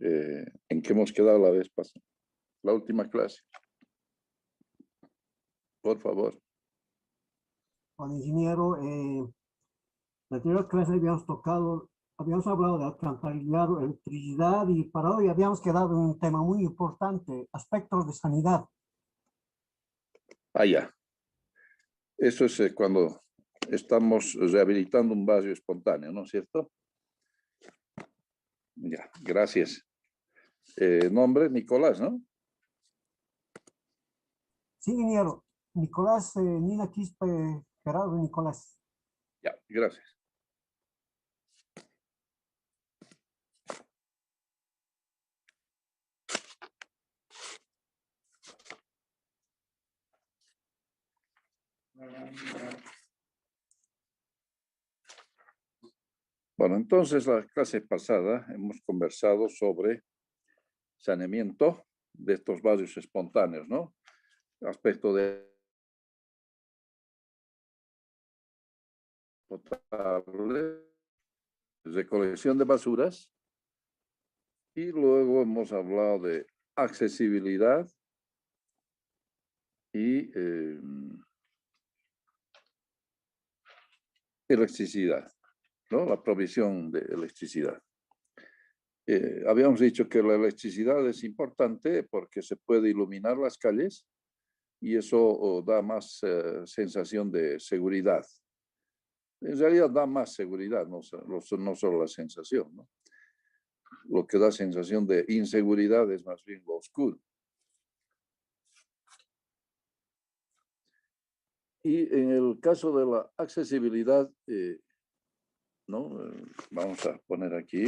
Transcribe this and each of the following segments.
en qué hemos quedado la vez pasada, la última clase. Por favor. Bueno, ingeniero, en la anterior clase habíamos hablado de alcantarillado, electricidad y para hoy habíamos quedado en un tema muy importante, aspectos de sanidad. Ah, ya. Eso es cuando estamos rehabilitando un vacío espontáneo, ¿no es cierto? Ya, gracias. Nombre, Nicolás, ¿no? Sí, ingeniero. Nicolás, Nina Quispe, Gerardo Nicolás. Ya, gracias. Bueno, entonces la clase pasada hemos conversado sobre saneamiento de estos vasos espontáneos, ¿no? Aspecto de potable, recolección de basuras, y luego hemos hablado de accesibilidad y electricidad, ¿no? La provisión de electricidad. Habíamos dicho que la electricidad es importante porque se puede iluminar las calles y eso da más sensación de seguridad. En realidad da más seguridad, no solo la sensación, ¿no? Lo que da sensación de inseguridad es más bien lo oscuro. Y en el caso de la accesibilidad, ¿no? Vamos a poner aquí.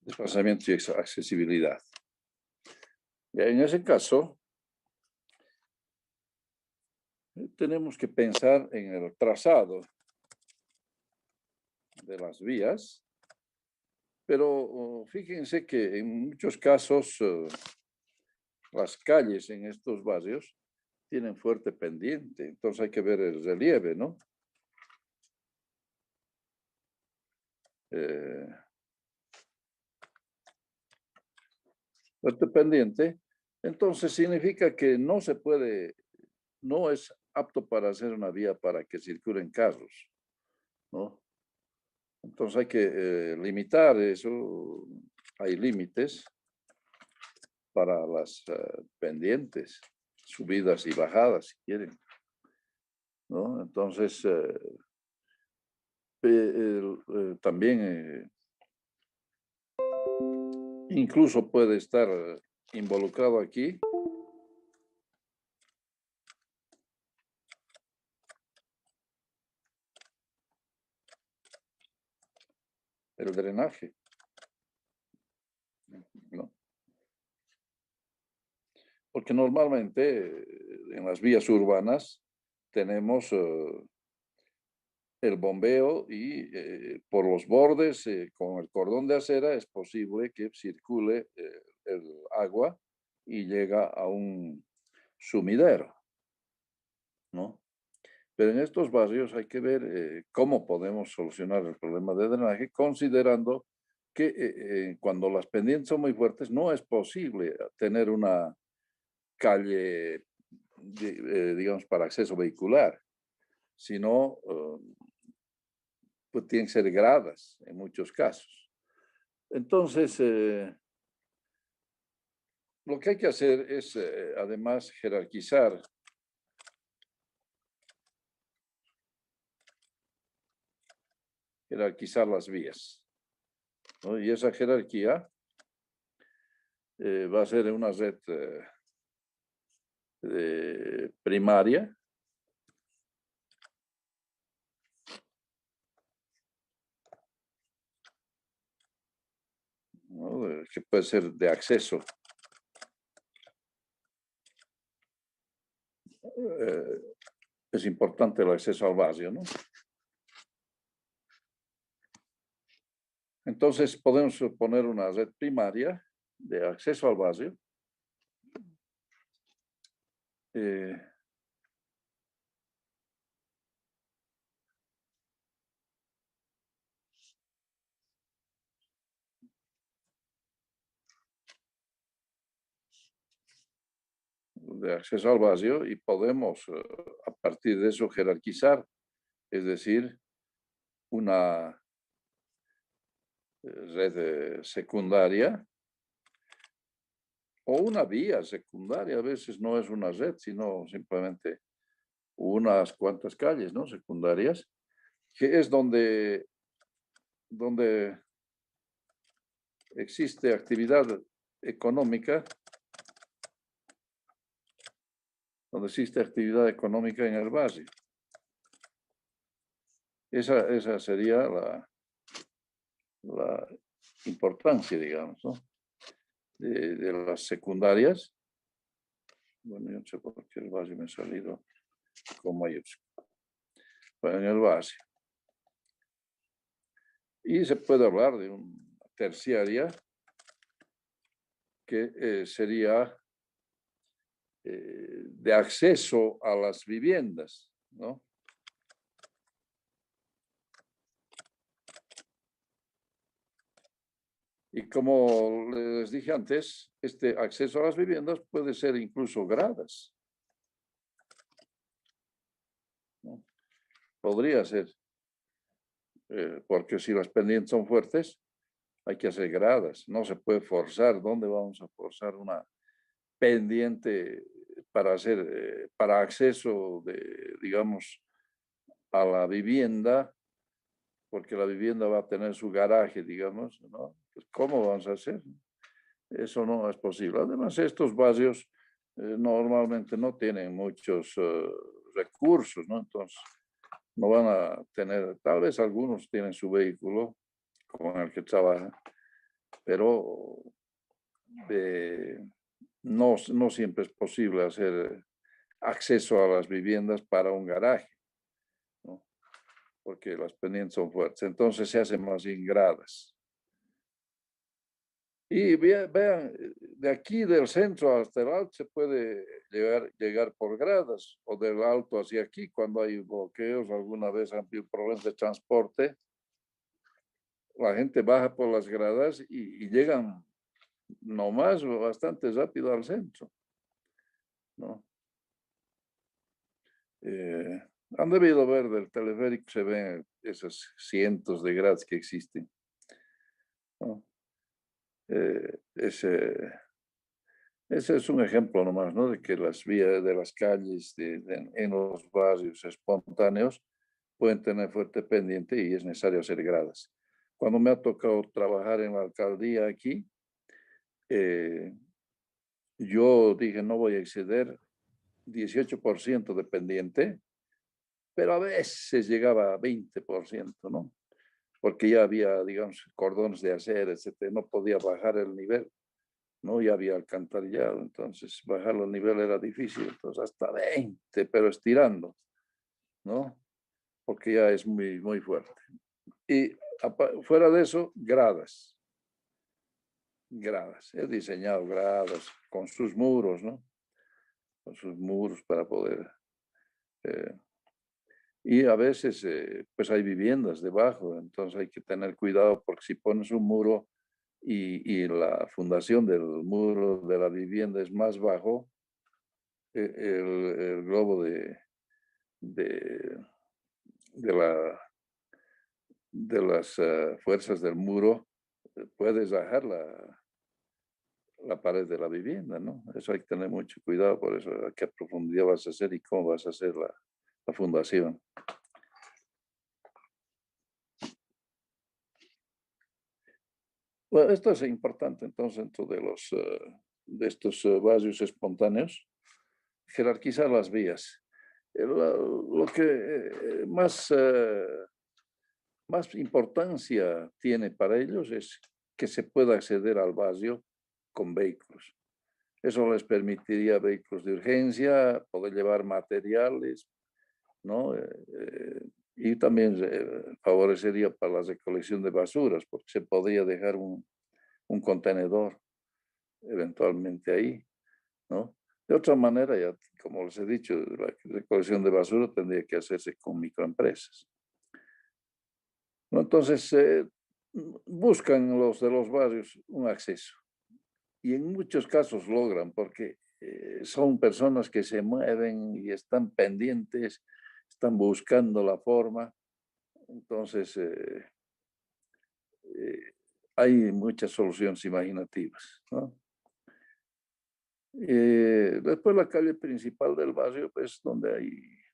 Desplazamiento y accesibilidad. Y en ese caso, tenemos que pensar en el trazado de las vías, pero fíjense que en muchos casos las calles en estos barrios tienen fuerte pendiente, entonces hay que ver el relieve, ¿no? Fuerte pendiente, entonces significa que no se puede, no es apto para hacer una vía para que circulen carros, ¿no? Entonces hay que limitar eso, hay límites para las pendientes, subidas y bajadas, si quieren, ¿no? Entonces, también incluso puede estar involucrado aquí el drenaje, ¿no? Porque normalmente en las vías urbanas tenemos el bombeo y por los bordes con el cordón de acera es posible que circule el agua y llega a un sumidero, ¿no? Pero en estos barrios hay que ver cómo podemos solucionar el problema de drenaje, considerando que cuando las pendientes son muy fuertes no es posible tener una calle, digamos, para acceso vehicular, sino pues tienen que ser gradas en muchos casos. Entonces, lo que hay que hacer es además jerarquizar las vías, ¿no? Y esa jerarquía va a ser una red primaria, ¿no? Que puede ser de acceso. Es importante el acceso al vacío, ¿no? Entonces podemos poner una red primaria de acceso al vacío. De acceso al vacío y podemos a partir de eso jerarquizar, es decir, una red secundaria o una vía secundaria. A veces no es una red, sino simplemente unas cuantas calles, ¿no? Secundarias, que es donde existe actividad económica, en el barrio. Esa sería la importancia, digamos, ¿no? de las secundarias. Bueno, yo no sé por qué el barrio me ha salido con mayúscula. Bueno, en el barrio. Y se puede hablar de una terciaria que sería de acceso a las viviendas, ¿no? Y como les dije antes, este acceso a las viviendas puede ser incluso gradas, ¿no? Podría ser, porque si las pendientes son fuertes, hay que hacer gradas, no se puede forzar. ¿Dónde vamos a forzar una pendiente para acceso digamos, a la vivienda? Porque la vivienda va a tener su garaje, digamos, ¿no? Pues, ¿cómo vamos a hacer? Eso no es posible. Además, estos barrios normalmente no tienen muchos recursos, ¿no? Entonces, no van a tener, tal vez algunos tienen su vehículo con el que trabajan, pero no siempre es posible hacer acceso a las viviendas para un garaje, ¿no? Porque las pendientes son fuertes. Entonces se hacen más bien gradas. Y vean, de aquí del centro hasta el alto se puede llegar por gradas, o del alto hacia aquí cuando hay bloqueos. Alguna vez han habido problemas de transporte, la gente baja por las gradas y llegan nomás bastante rápido al centro, ¿no? Han debido ver del teleférico, se ven esos cientos de gradas que existen, ¿no? Ese es un ejemplo nomás, ¿no? De que las vías de las calles en los barrios espontáneos pueden tener fuerte pendiente y es necesario hacer gradas. Cuando me ha tocado trabajar en la alcaldía aquí, eh, yo dije no voy a exceder 18% de pendiente, pero a veces llegaba a 20%, ¿no? Porque ya había, digamos, cordones de acero, etcétera, no podía bajar el nivel, ¿no? Ya había alcantarillado, entonces bajar el nivel era difícil, entonces hasta 20, pero estirando, ¿no? Porque ya es muy, muy fuerte. Y fuera de eso, gradas. He diseñado gradas con sus muros, ¿no? Con sus muros para poder... y a veces, pues hay viviendas debajo, entonces hay que tener cuidado porque si pones un muro y la fundación del muro de la vivienda es más bajo, el globo de, de, la, de las fuerzas del muro puede bajar la pared de la vivienda, ¿no? Eso hay que tener mucho cuidado, por eso a qué profundidad vas a hacer y cómo vas a hacer la fundación. Bueno, esto es importante entonces dentro de estos barrios espontáneos, jerarquizar las vías. Lo que más importancia tiene para ellos es que se pueda acceder al barrio con vehículos. Eso les permitiría vehículos de urgencia, poder llevar materiales, ¿no? Y también favorecería para la recolección de basuras, porque se podría dejar un contenedor eventualmente ahí, ¿no? De otra manera, ya como les he dicho, la recolección de basura tendría que hacerse con microempresas, ¿no? Entonces, buscan los de los barrios un acceso y en muchos casos logran porque son personas que se mueven y están pendientes, están buscando la forma. Entonces, hay muchas soluciones imaginativas, ¿no? Después la calle principal del barrio, pues donde hay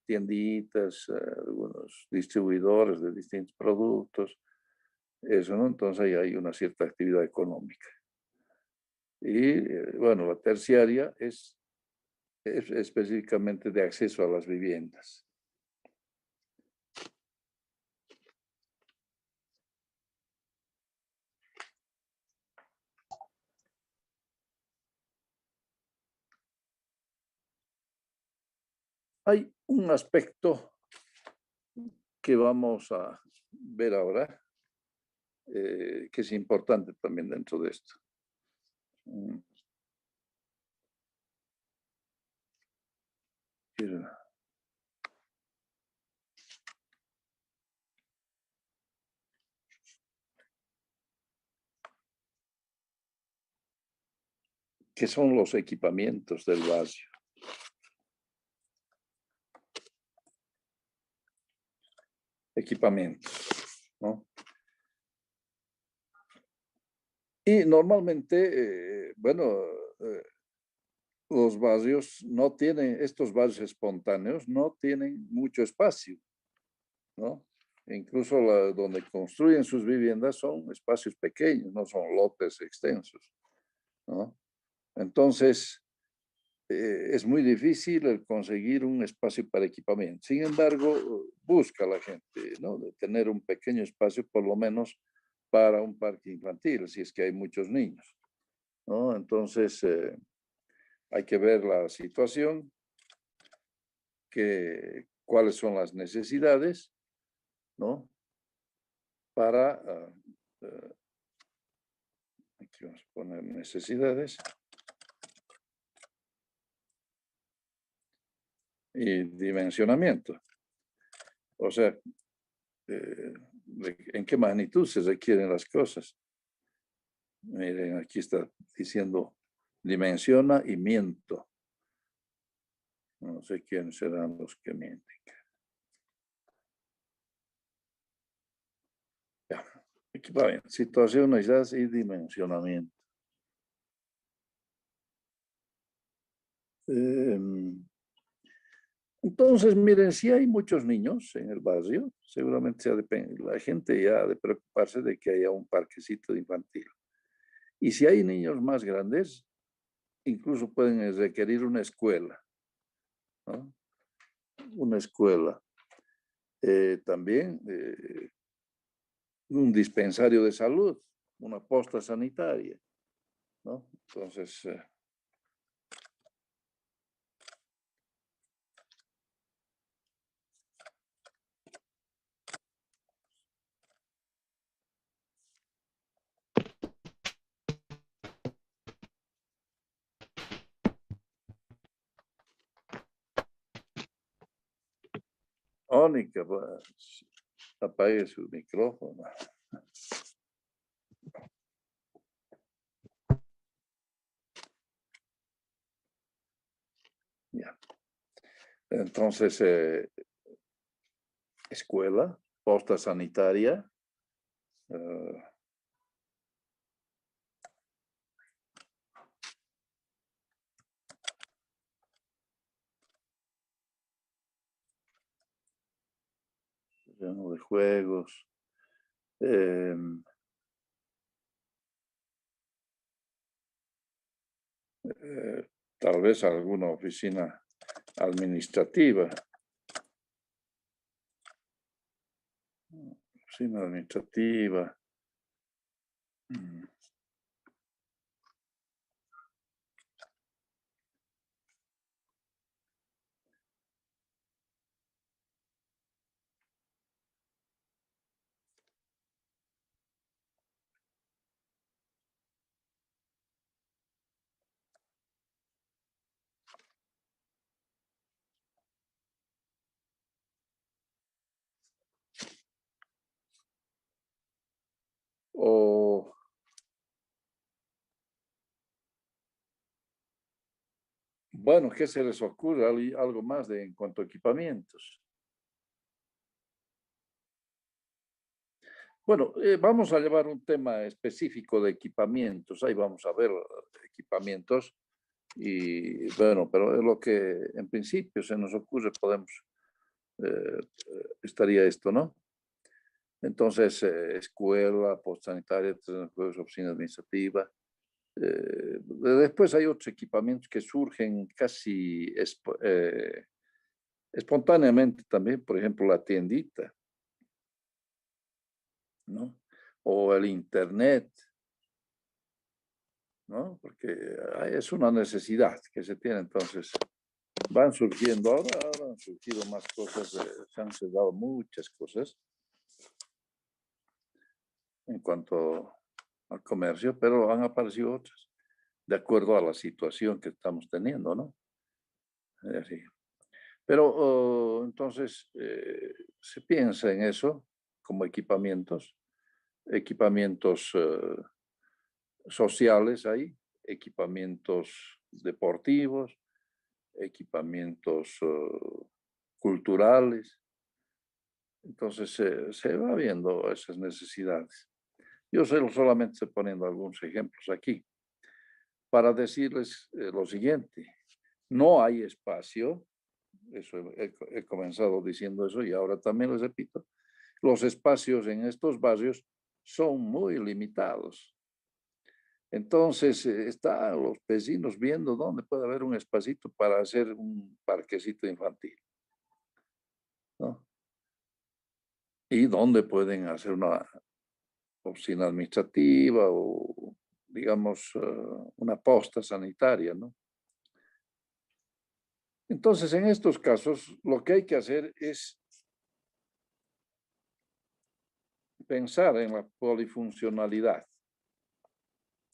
tienditas, algunos distribuidores de distintos productos, eso, ¿no? Entonces ahí hay una cierta actividad económica. Y bueno, la terciaria es específicamente de acceso a las viviendas. Hay un aspecto que vamos a ver ahora, que es importante también dentro de esto. Que son los equipamientos del barrio. Equipamientos, ¿no? Y normalmente, bueno, los barrios no tienen, estos barrios espontáneos no tienen mucho espacio, ¿no? Incluso donde construyen sus viviendas son espacios pequeños, no son lotes extensos, ¿no? Entonces, es muy difícil el conseguir un espacio para equipamiento. Sin embargo, busca la gente, ¿no? De tener un pequeño espacio, por lo menos para un parque infantil, si es que hay muchos niños, ¿no? Entonces, hay que ver la situación, cuáles son las necesidades, ¿no? Para, aquí vamos a poner necesidades y dimensionamiento. O sea, en qué magnitud se requieren las cosas. Miren, aquí está diciendo dimensiona y miento. No sé quiénes serán los que mienten. Ya, equipamiento, situación, necesidades y dimensionamiento. Entonces, miren, si hay muchos niños en el barrio, seguramente la gente ya ha de preocuparse de que haya un parquecito de infantil. Y si hay niños más grandes, incluso pueden requerir una escuela, ¿no? Una escuela. También un dispensario de salud, una posta sanitaria, ¿no? Entonces, Mónica, pues, apague su micrófono. Ya. Entonces, escuela, posta sanitaria, terreno de juegos, tal vez alguna oficina administrativa. Oficina administrativa. O bueno, ¿qué se les ocurre? Algo más en cuanto a equipamientos. Bueno, vamos a llevar un tema específico de equipamientos. Ahí vamos a ver equipamientos. Y bueno, pero es lo que en principio se nos ocurre, estaría esto, ¿no? Entonces, escuela, postsanitaria, oficina administrativa. Después hay otros equipamientos que surgen casi espontáneamente también, por ejemplo, la tiendita, ¿no? O el internet, ¿no? Porque es una necesidad que se tiene. Entonces, van surgiendo, ahora han surgido más cosas, se han dado muchas cosas en cuanto al comercio, pero han aparecido otras, de acuerdo a la situación que estamos teniendo, ¿no? Así. Pero entonces se piensa en eso como equipamientos sociales ahí, equipamientos deportivos, equipamientos culturales. Entonces se va viendo esas necesidades. Yo solamente estoy poniendo algunos ejemplos aquí para decirles lo siguiente. No hay espacio, eso he comenzado diciendo eso y ahora también les repito, los espacios en estos barrios son muy limitados. Entonces, están los vecinos viendo dónde puede haber un espacito para hacer un parquecito infantil, ¿no? Y dónde pueden hacer una oficina administrativa o, digamos, una posta sanitaria, ¿no? Entonces, en estos casos, lo que hay que hacer es pensar en la polifuncionalidad,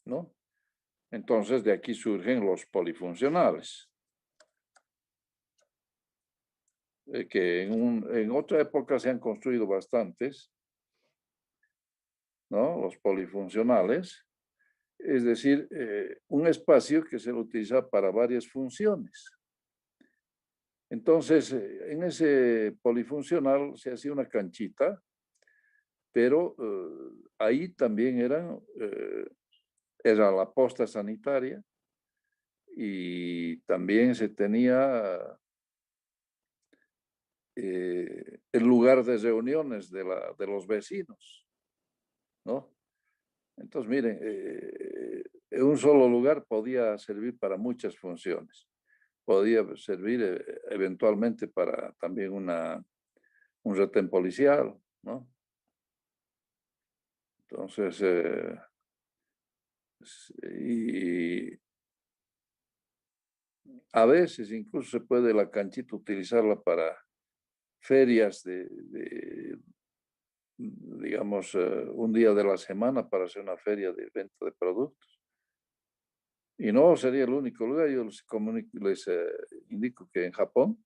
¿no? Entonces, de aquí surgen los polifuncionales, que en otra época se han construido bastantes, ¿no? Los polifuncionales, es decir, un espacio que se utiliza para varias funciones. Entonces, en ese polifuncional se hacía una canchita, pero ahí también era la posta sanitaria y también se tenía el lugar de reuniones de los vecinos, ¿no? Entonces, miren, en un solo lugar podía servir para muchas funciones. Podía servir eventualmente para también un retén policial, ¿no? Entonces, y a veces incluso se puede la canchita utilizarla para ferias digamos, un día de la semana para hacer una feria de venta de productos. Y no sería el único lugar. Yo les indico que en Japón,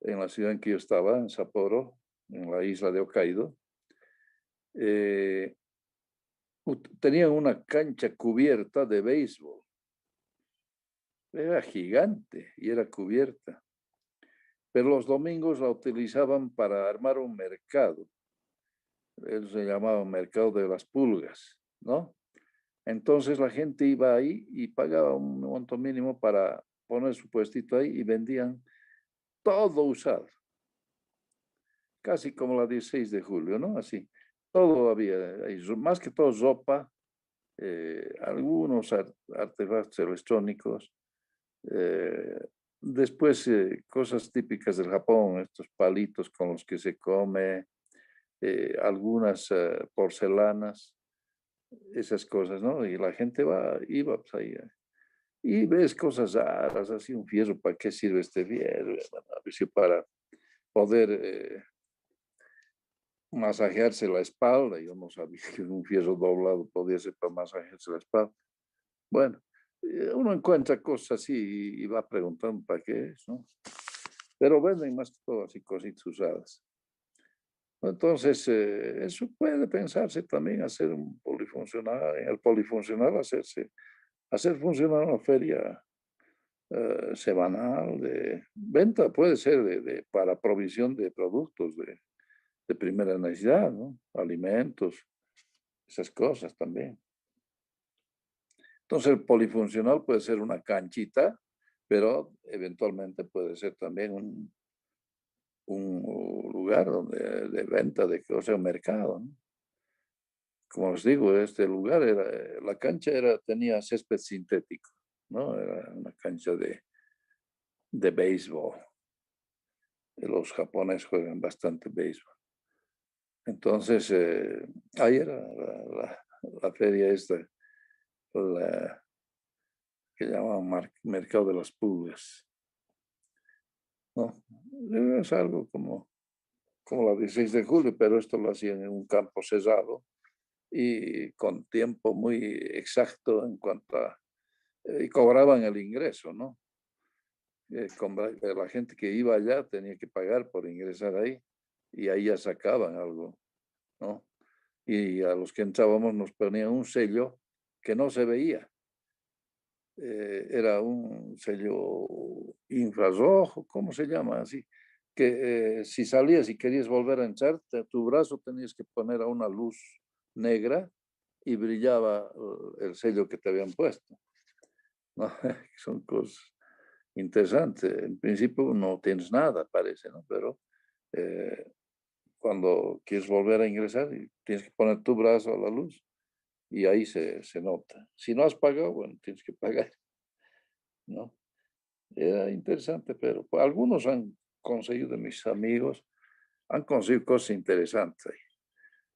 en la ciudad en que yo estaba, en Sapporo, en la isla de Hokkaido, eh, tenían una cancha cubierta de béisbol. Era gigante y era cubierta. Pero los domingos la utilizaban para armar un mercado. Él se llamaba Mercado de las Pulgas, ¿no? Entonces la gente iba ahí y pagaba un monto mínimo para poner su puestito ahí y vendían todo usado, casi como la 16 de julio, ¿no? Así, todo había, más que todo ropa, algunos artefactos electrónicos, eh, después cosas típicas del Japón, estos palitos con los que se come, algunas porcelanas, esas cosas, ¿no? Y la gente iba pues ahí. Y ves cosas raras, así un fierro, ¿para qué sirve este fierro? A ver si para poder masajearse la espalda. Yo no sabía que un fierro doblado podía ser para masajearse la espalda. Bueno, uno encuentra cosas así y va preguntando para qué es, ¿no? Pero venden más que todo así cositas usadas. Entonces, eso puede pensarse también hacer un polifuncional, en el polifuncional hacer funcionar una feria semanal de venta, puede ser para provisión de productos de primera necesidad, ¿no? Alimentos, esas cosas también. Entonces, el polifuncional puede ser una canchita, pero eventualmente puede ser también un lugar donde, de venta, o sea, un mercado, ¿no? Como les digo, este lugar la cancha tenía césped sintético, ¿no? Era una cancha de béisbol. Los japoneses juegan bastante béisbol. Entonces, ahí era la feria esta, la que llamaban Mercado de las Pulgas, ¿no? Es algo como la 16 de julio, pero esto lo hacían en un campo cerrado y con tiempo muy exacto en cuanto a... y cobraban el ingreso, ¿no? La gente que iba allá tenía que pagar por ingresar ahí y ahí ya sacaban algo, ¿no? Y a los que entrábamos nos ponían un sello que no se veía. Era un sello infrarrojo, ¿cómo se llama? Así, que si salías y querías volver a entrar, tu brazo tenías que poner a una luz negra y brillaba el sello que te habían puesto, ¿no? Son cosas interesantes. En principio no tienes nada, parece, ¿no? Pero eh, cuando quieres volver a ingresar, tienes que poner tu brazo a la luz y ahí se nota. Si no has pagado, bueno, tienes que pagar, ¿no? Era interesante, pero pues, algunos han conseguido, mis amigos, han conseguido cosas interesantes ahí.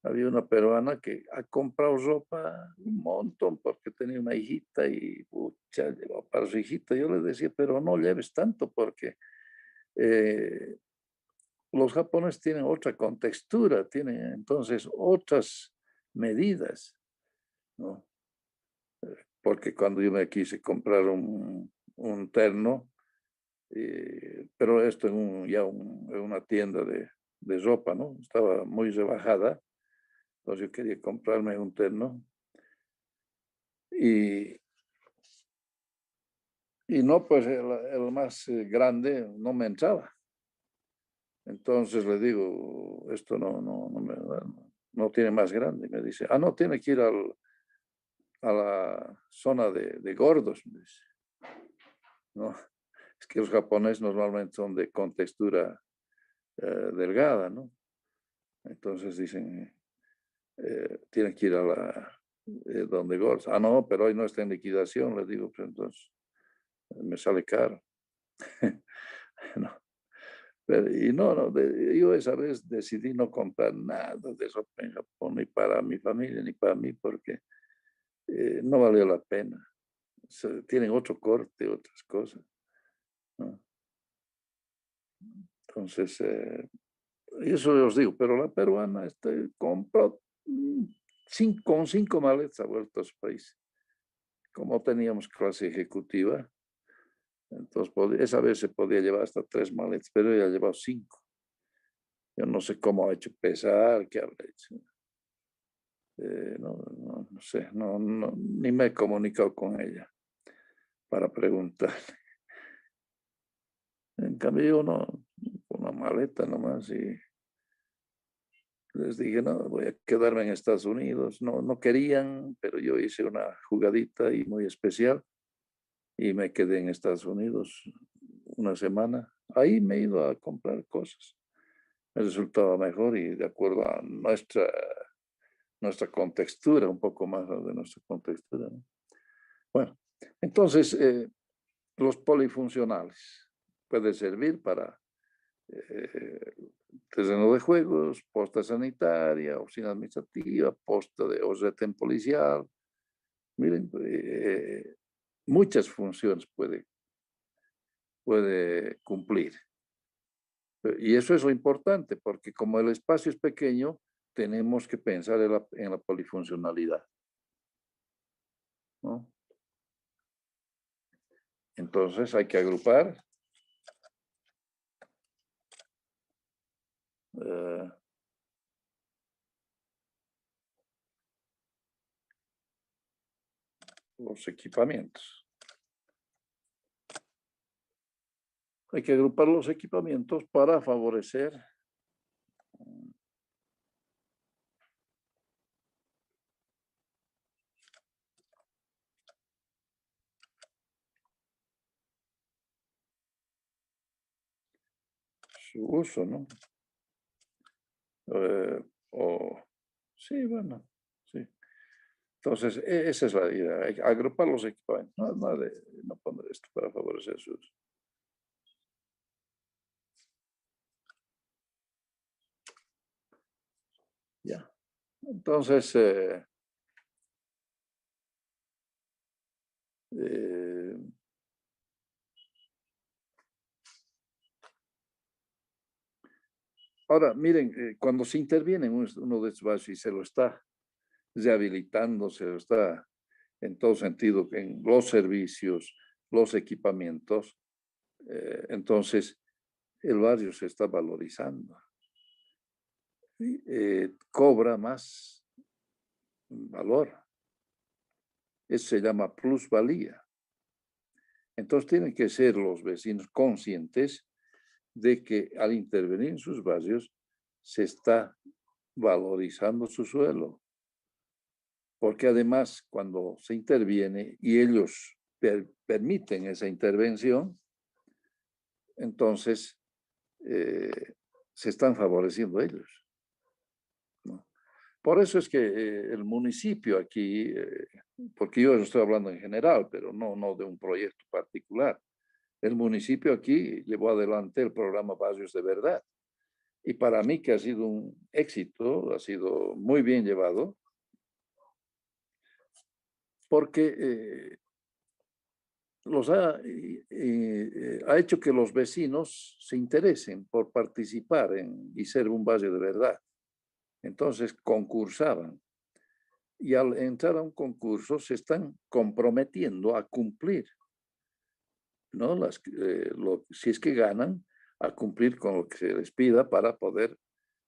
Había una peruana que ha comprado ropa un montón porque tenía una hijita y pucha, llevaba para su hijita. Yo le decía, pero no lleves tanto porque eh, los japoneses tienen otra contextura, tienen entonces otras medidas, ¿no? Porque cuando yo me quise comprar un terno, pero esto en una tienda de ropa, ¿no? Estaba muy rebajada, entonces yo quería comprarme un terno y, y no, pues el más grande no me entraba. Entonces le digo, esto no tiene más grande. Y me dice, no, tiene que ir a la zona de gordos, me dice. No, es que los japoneses normalmente son con textura delgada, ¿no? Entonces dicen, tienen que ir a donde gordos. No, pero hoy no está en liquidación, les digo, pues entonces me sale caro. No, y yo esa vez decidí no comprar nada de ropa en Japón, ni para mi familia, ni para mí, porque no valió la pena. Tienen otro corte, otras cosas, ¿no? Entonces, eso os digo, pero la peruana compró con 5 maletas, ha vuelto a su país. Como teníamos clase ejecutiva, entonces esa vez se podía llevar hasta 3 maletas, pero ella ha llevado 5. Yo no sé cómo ha hecho pesar, qué habrá hecho. No sé, ni me he comunicado con ella para preguntar. En cambio, yo no, una maleta nomás y les dije, no, voy a quedarme en Estados Unidos. No querían, pero yo hice una jugadita y muy especial y me quedé en Estados Unidos una semana. Ahí me he ido a comprar cosas. Me resultaba mejor y de acuerdo a nuestra contextura, un poco más de nuestra contextura, ¿no? Bueno, entonces, los polifuncionales pueden servir para eh, terreno de juegos, posta sanitaria, oficina administrativa, posta de orden policial. Miren, muchas funciones puede cumplir. Y eso es lo importante, porque como el espacio es pequeño, tenemos que pensar en la polifuncionalidad, ¿no? Entonces hay que agrupar los equipamientos. Hay que agrupar los equipamientos para favorecer su uso, ¿no? Sí, bueno, sí. Entonces, esa es la idea, hay que agrupar los equipamientos, no poner esto para favorecer su uso. Ya. Entonces, ahora, miren, cuando se interviene en uno de estos vasos y se lo está rehabilitando, se lo está en todo sentido, en los servicios, los equipamientos, entonces el barrio se está valorizando, ¿sí? Cobra más valor. Eso se llama plusvalía. Entonces tienen que ser los vecinos conscientes de que al intervenir en sus barrios se está valorizando su suelo. Porque además cuando se interviene y ellos permiten esa intervención, entonces se están favoreciendo ellos, ¿no? Por eso es que el municipio aquí, porque yo estoy hablando en general, pero no de un proyecto particular, el municipio aquí llevó adelante el programa Barrios de Verdad. Y para mí que ha sido un éxito, ha sido muy bien llevado, porque ha hecho que los vecinos se interesen por participar y ser un barrio de verdad. Entonces concursaban y al entrar a un concurso se están comprometiendo a cumplir, ¿no? Si es que ganan, a cumplir con lo que se les pida para poder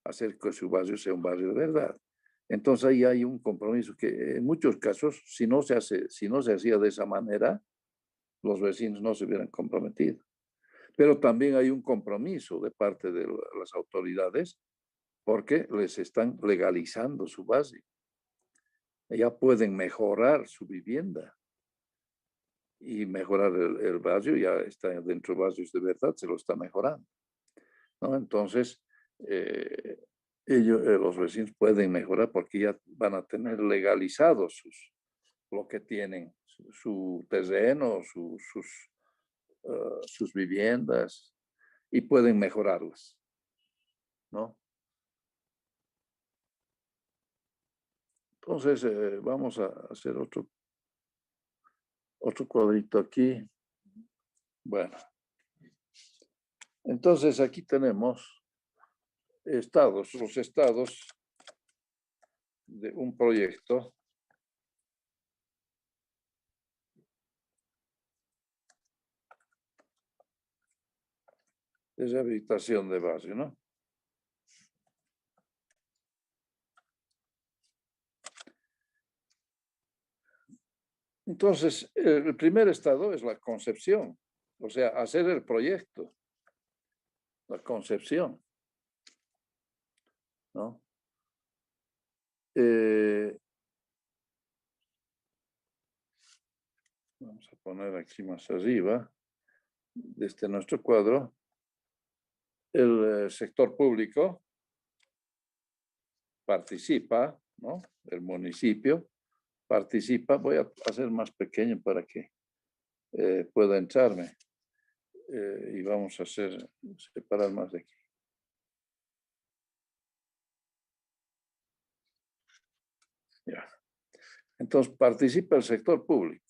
hacer que su barrio sea un barrio de verdad. Entonces ahí hay un compromiso que en muchos casos, si no se hacía de esa manera, los vecinos no se hubieran comprometido. Pero también hay un compromiso de parte de las autoridades porque les están legalizando su base. Ya pueden mejorar su vivienda y mejorar el barrio, ya está dentro de barrios de verdad, se lo está mejorando, ¿no? Entonces, los vecinos pueden mejorar porque ya van a tener legalizados lo que tienen, su terreno, sus viviendas, y pueden mejorarlas, ¿no? Entonces, vamos a hacer otro cuadrito aquí. Bueno, entonces aquí tenemos los estados de un proyecto de rehabilitación de barrio, ¿no? Entonces, el primer estado es la concepción, o sea, hacer el proyecto, la concepción, ¿no? Vamos a poner aquí más arriba, desde nuestro cuadro, el sector público participa, ¿no? El municipio participa. Voy a hacer más pequeño para que pueda entrarme. Y vamos a separar más de aquí. Ya. Entonces participa el sector público.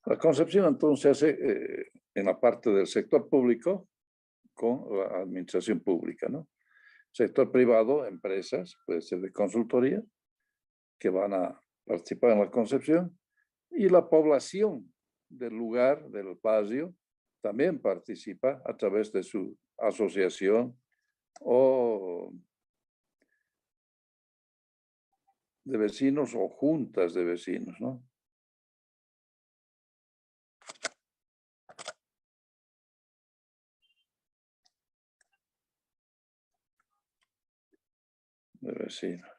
La concepción entonces se hace en la parte del sector público con la administración pública, ¿no? Sector privado, empresas, puede ser de consultoría, que van a participar en la concepción, y la población del lugar, del barrio, también participa a través de su asociación o de vecinos o juntas de vecinos, ¿no? De vecinos.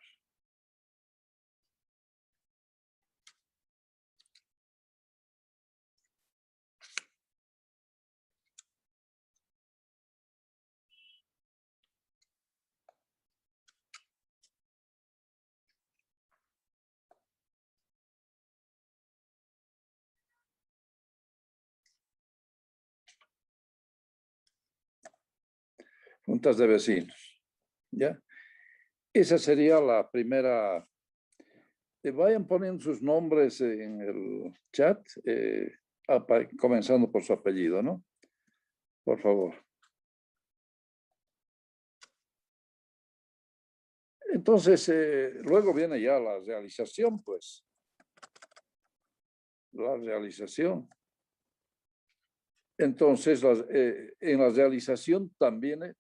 Juntas de vecinos, ¿ya? Esa sería la primera. Vayan poniendo sus nombres en el chat, comenzando por su apellido, ¿no? Por favor. Entonces, luego viene ya la realización, pues. La realización. Entonces, en la realización también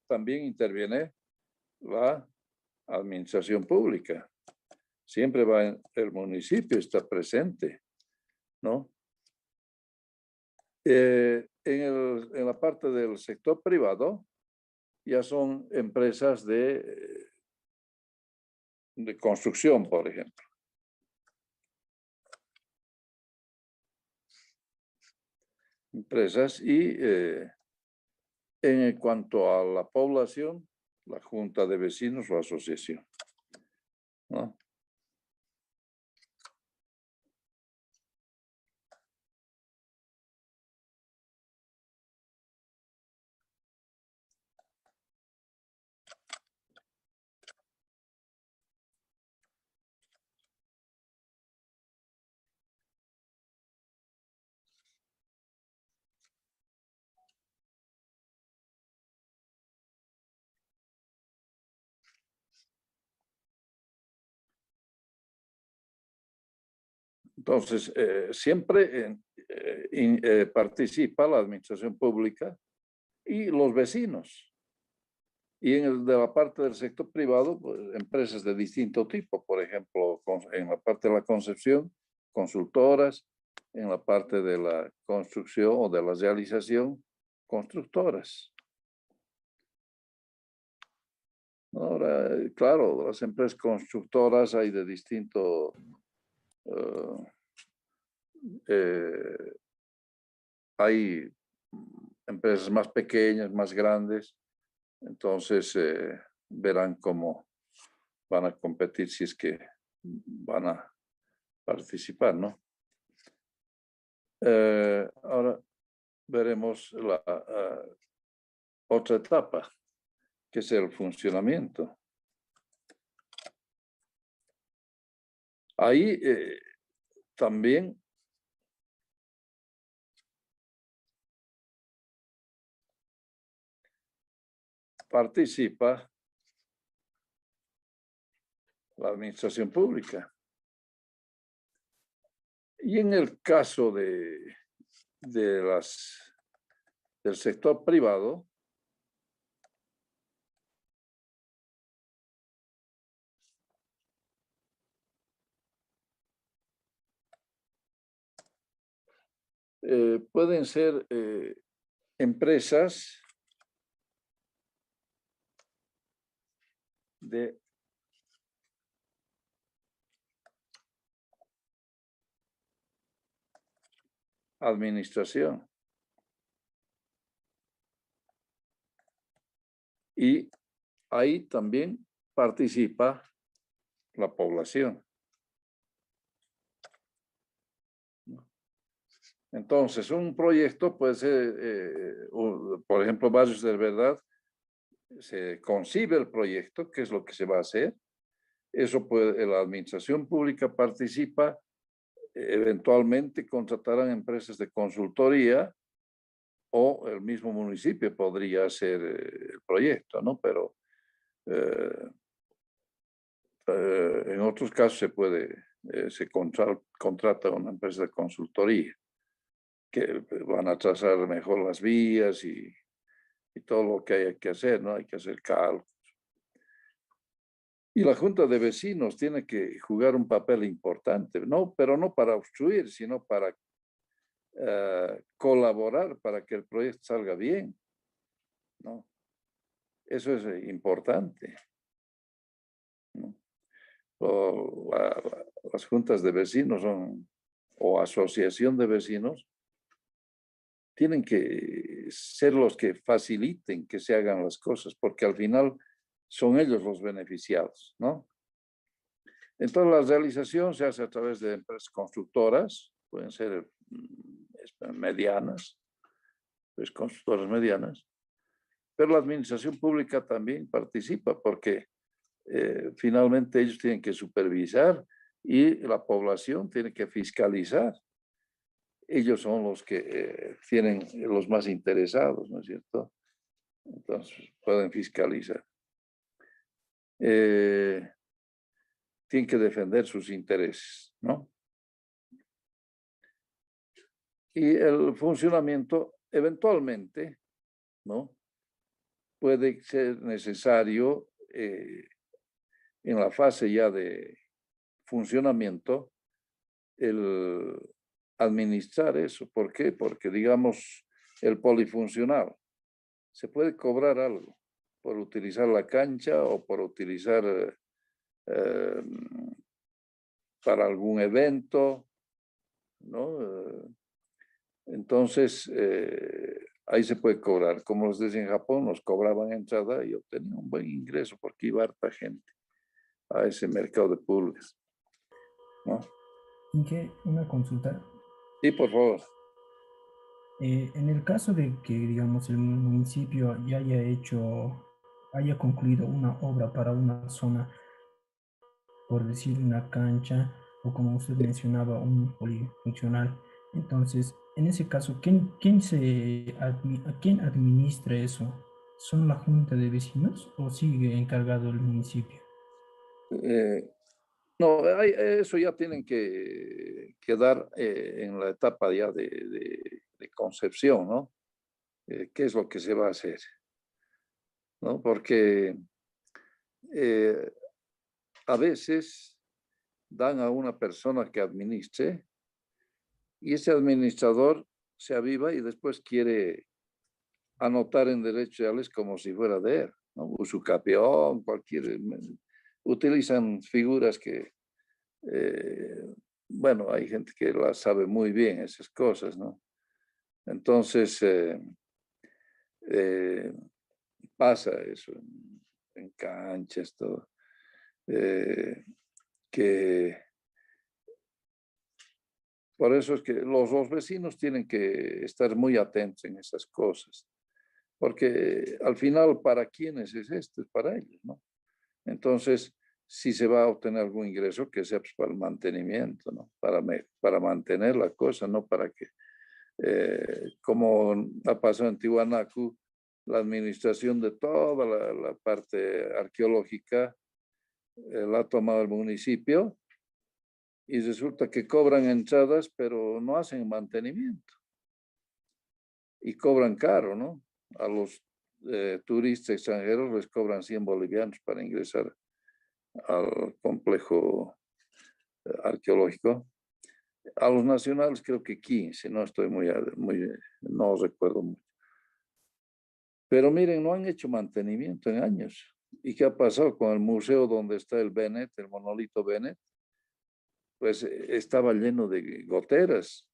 interviene la administración pública. Siempre el municipio está presente, ¿no? En la parte del sector privado, ya son empresas de construcción, por ejemplo. Empresas y en cuanto a la población, la junta de vecinos o asociación, ¿no? Entonces, siempre participa la administración pública y los vecinos. Y de la parte del sector privado, pues, empresas de distinto tipo, por ejemplo, en la parte de la concepción, consultoras, en la parte de la construcción o de la realización, constructoras. Ahora, claro, las empresas constructoras hay de distinto hay empresas más pequeñas, más grandes, entonces verán cómo van a competir si es que van a participar, ¿no? Ahora veremos la otra etapa, que es el funcionamiento. Ahí también participa la administración pública. Y en el caso del sector privado, pueden ser empresas de administración. Y ahí también participa la población. Entonces, un proyecto puede ser, por ejemplo, Barrios de Verdad, se concibe el proyecto, qué es lo que se va a hacer. Eso puede, la administración pública participa eventualmente contratarán empresas de consultoría o el mismo municipio podría hacer el proyecto, ¿no? Pero en otros casos se contrata una empresa de consultoría que van a trazar mejor las vías y todo lo que hay que hacer, ¿no? Hay que hacer cálculos. Y la Junta de Vecinos tiene que jugar un papel importante, ¿no? Pero no para obstruir, sino para colaborar para que el proyecto salga bien, ¿no? Eso es importante, ¿no? Las juntas de vecinos o asociación de vecinos tienen que ser los que faciliten que se hagan las cosas, porque al final son ellos los beneficiados, ¿no? Entonces la realización se hace a través de empresas constructoras, pueden ser medianas, pues constructoras medianas, pero la administración pública también participa porque finalmente ellos tienen que supervisar y la población tiene que fiscalizar. Ellos son los que tienen los más interesados, ¿no es cierto? Entonces pueden fiscalizar. Tienen que defender sus intereses, ¿no? Y el funcionamiento eventualmente, ¿no? Puede ser necesario en la fase ya de funcionamiento el administrar eso. ¿Por qué? Porque digamos el polifuncional se puede cobrar algo por utilizar la cancha o por utilizar para algún evento, ¿no? Entonces, ahí se puede cobrar. Como les decía en Japón, nos cobraban entrada y obtenían un buen ingreso porque iba harta gente a ese mercado de pulgas, ¿no? Inge, una consulta. Sí, por favor. En el caso de que, digamos, el municipio ya haya concluido una obra para una zona, por decir una cancha, o como usted mencionaba, un polifuncional, entonces, en ese caso, ¿a quién administra eso? ¿Son la junta de vecinos o sigue encargado el municipio? Eh, no, eso ya tienen que quedar en la etapa ya de concepción, ¿no? ¿Qué es lo que se va a hacer? ¿No? Porque a veces dan a una persona que administre y ese administrador se aviva y después quiere anotar en derechos reales como si fuera de él, ¿no? Usucapión, utilizan figuras que, bueno, hay gente que las sabe muy bien, esas cosas, ¿no? Entonces, pasa eso en canchas, todo, que por eso es que los vecinos tienen que estar muy atentos en esas cosas, porque al final, ¿para quiénes es esto? Es para ellos, ¿no? Entonces, si se va a obtener algún ingreso, que sea pues, para el mantenimiento, ¿no? Para mantener la cosa, no para que, como ha pasado en Tiwanaku, la administración de toda la parte arqueológica la ha tomado el municipio y resulta que cobran entradas, pero no hacen mantenimiento. Y cobran caro, ¿no? A los turistas extranjeros les cobran 100 bolivianos para ingresar al complejo arqueológico. A los nacionales creo que 15, no estoy no recuerdo mucho. Pero miren, no han hecho mantenimiento en años. ¿Y qué ha pasado con el museo donde está el Bennett, el monolito Bennett? Pues estaba lleno de goteras.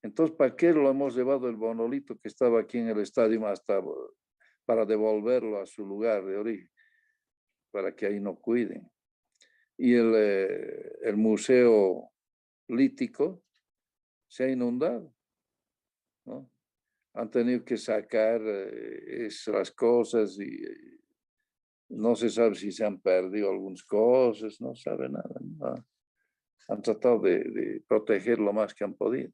Entonces, ¿para qué lo hemos llevado el monolito que estaba aquí en el estadio hasta para devolverlo a su lugar de origen? Para que ahí no cuiden. Y el museo lítico se ha inundado, ¿no? Han tenido que sacar esas cosas y no se sabe si se han perdido algunas cosas, no sabe nada, ¿no? han tratado de proteger lo más que han podido.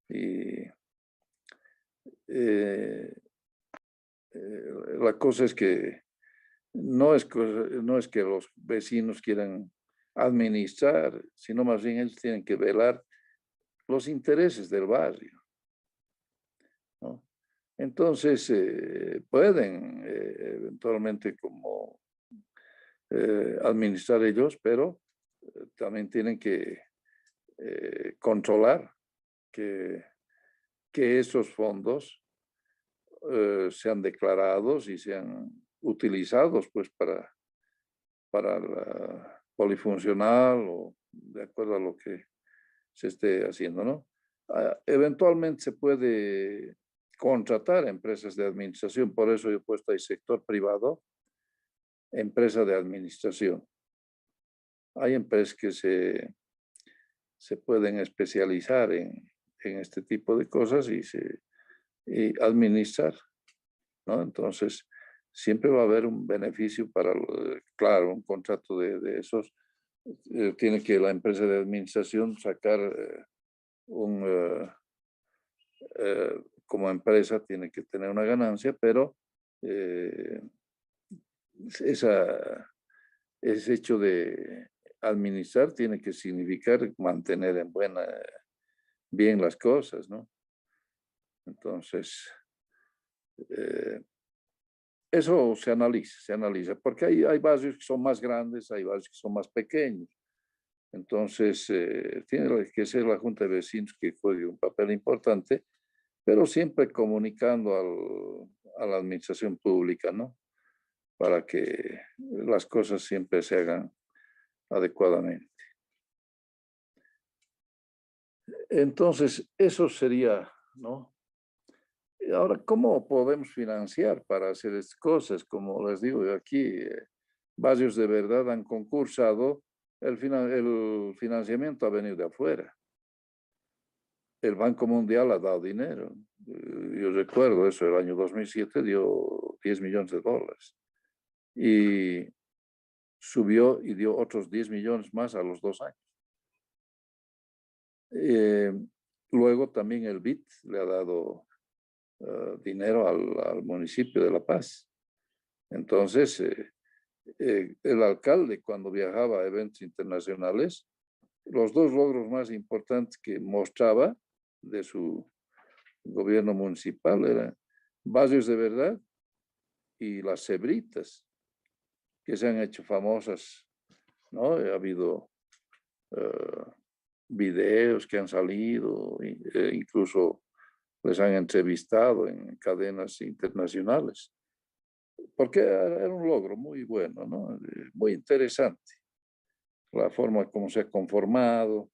Y la cosa es que no es que los vecinos quieran administrar, sino más bien ellos tienen que velar los intereses del barrio, ¿no? Entonces, pueden eventualmente como administrar ellos, pero también tienen que controlar que esos fondos sean declarados y sean utilizados pues para la polifuncional o de acuerdo a lo que se esté haciendo, ¿no? Eventualmente se puede contratar empresas de administración, por eso yo he puesto ahí sector privado, empresa de administración. Hay empresas que se pueden especializar en este tipo de cosas y administrar, ¿no? Entonces, siempre va a haber un beneficio para, claro, un contrato de esos. Tiene que la empresa de administración sacar como empresa, tiene que tener una ganancia, pero ese hecho de administrar tiene que significar mantener en bien las cosas, ¿no? Entonces, eso se analiza, porque hay barrios que son más grandes, hay barrios que son más pequeños. Entonces, tiene que ser la Junta de Vecinos que juegue un papel importante, pero siempre comunicando a la administración pública, ¿no? Para que las cosas siempre se hagan adecuadamente. Entonces, eso sería, ¿no? Ahora, ¿cómo podemos financiar para hacer estas cosas? Como les digo, aquí barrios de verdad han concursado, el financiamiento ha venido de afuera. El Banco Mundial ha dado dinero. Yo recuerdo eso, el año 2007 dio $10 millones. Y subió y dio otros 10 millones más a los 2 años. Luego también el BID le ha dado dinero al municipio de La Paz. Entonces, el alcalde cuando viajaba a eventos internacionales, los dos logros más importantes que mostraba de su gobierno municipal eran barrios de verdad y las cebritas, que se han hecho famosas, ¿no? Ha habido videos que han salido, incluso les han entrevistado en cadenas internacionales, porque era un logro muy bueno, ¿no? Muy interesante, la forma como se ha conformado.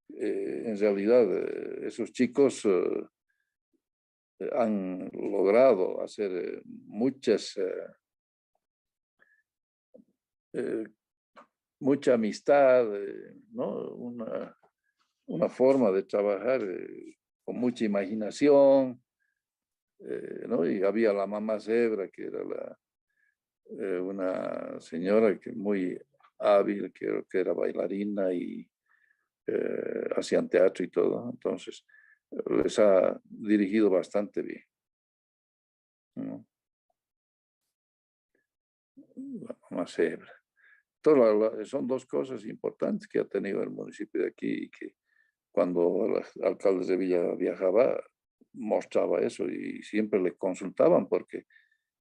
En realidad, esos chicos han logrado hacer mucha amistad, ¿no? Una forma de trabajar con mucha imaginación, ¿no? Y había la mamá Zebra, que era una señora que muy hábil, que era bailarina y hacían teatro y todo. Entonces, les ha dirigido bastante bien, ¿no? La mamá Zebra. Son dos cosas importantes que ha tenido el municipio de aquí y que cuando el alcalde de Villa viajaba, mostraba eso y siempre le consultaban porque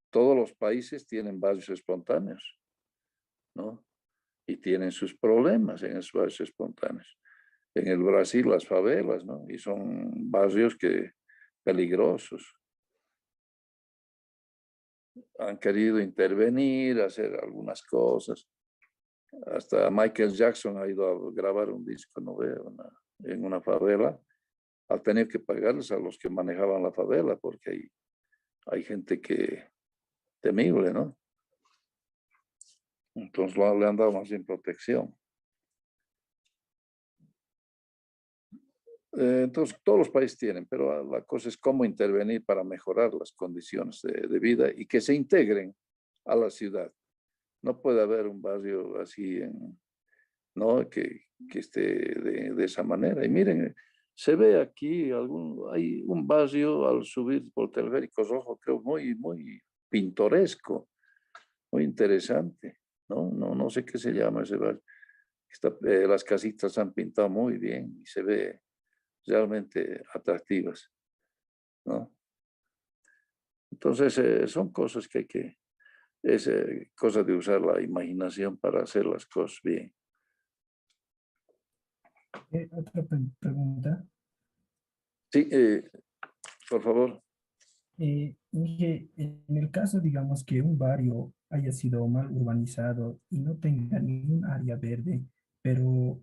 todos los países tienen barrios espontáneos, ¿no? Y tienen sus problemas en esos barrios espontáneos. En el Brasil, las favelas, ¿no? Y son barrios peligrosos. Han querido intervenir, hacer algunas cosas. Hasta Michael Jackson ha ido a grabar un disco, no veo, en una favela. Ha tenido que pagarles a los que manejaban la favela porque hay gente temible, ¿no? Entonces le han dado más bien protección. Entonces todos los países tienen, pero la cosa es cómo intervenir para mejorar las condiciones de vida y que se integren a la ciudad. No puede haber un barrio así ¿no? Que esté de esa manera. Y miren, se ve aquí, hay un barrio al subir por Teleférico Rojo, creo, muy pintoresco, muy interesante, ¿no? No sé qué se llama ese barrio. Las casitas se han pintado muy bien y se ve realmente atractivas, ¿no? Entonces, son cosas es cosa de usar la imaginación para hacer las cosas bien. Otra pregunta. Sí, por favor. Miguel, en el caso, digamos, que un barrio haya sido mal urbanizado y no tenga ningún área verde, pero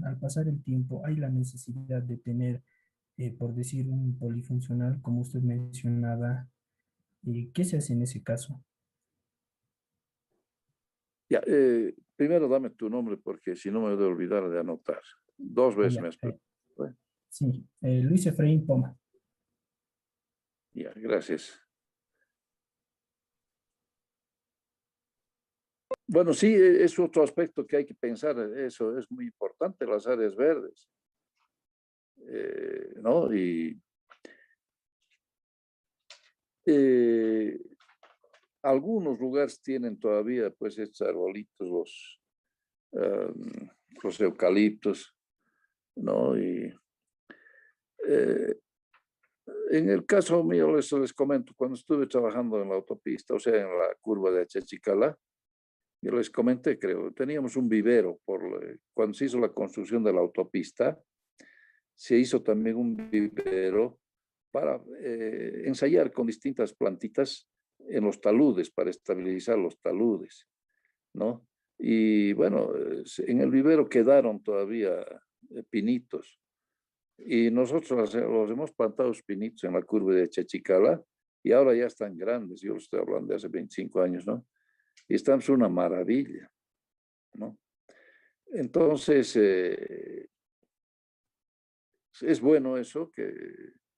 al pasar el tiempo hay la necesidad de tener, por decir, un polifuncional, como usted mencionaba, ¿qué se hace en ese caso? Ya, primero dame tu nombre porque si no me voy a olvidar de anotar. Dos Ah, veces ya, me has preguntado. sí, Luis Efraín Poma. Ya, gracias. Bueno, sí, es otro aspecto que hay que pensar. Eso es muy importante, las áreas verdes, ¿no? Y eh, algunos lugares tienen todavía, pues, estos arbolitos, los eucaliptos, ¿no? Y eh, en el caso mío, les comento, cuando estuve trabajando en la autopista, o sea, en la curva de Achachicalá, yo les comenté, creo, teníamos un vivero cuando se hizo la construcción de la autopista, se hizo también un vivero para ensayar con distintas plantitas en los taludes, para estabilizar los taludes, ¿no? Y bueno, en el vivero quedaron todavía pinitos. Y nosotros los hemos plantado los pinitos en la curva de Chachicala y ahora ya están grandes. Yo lo estoy hablando de hace 25 años, ¿no? Y están una maravilla, ¿no? Entonces, es bueno eso, que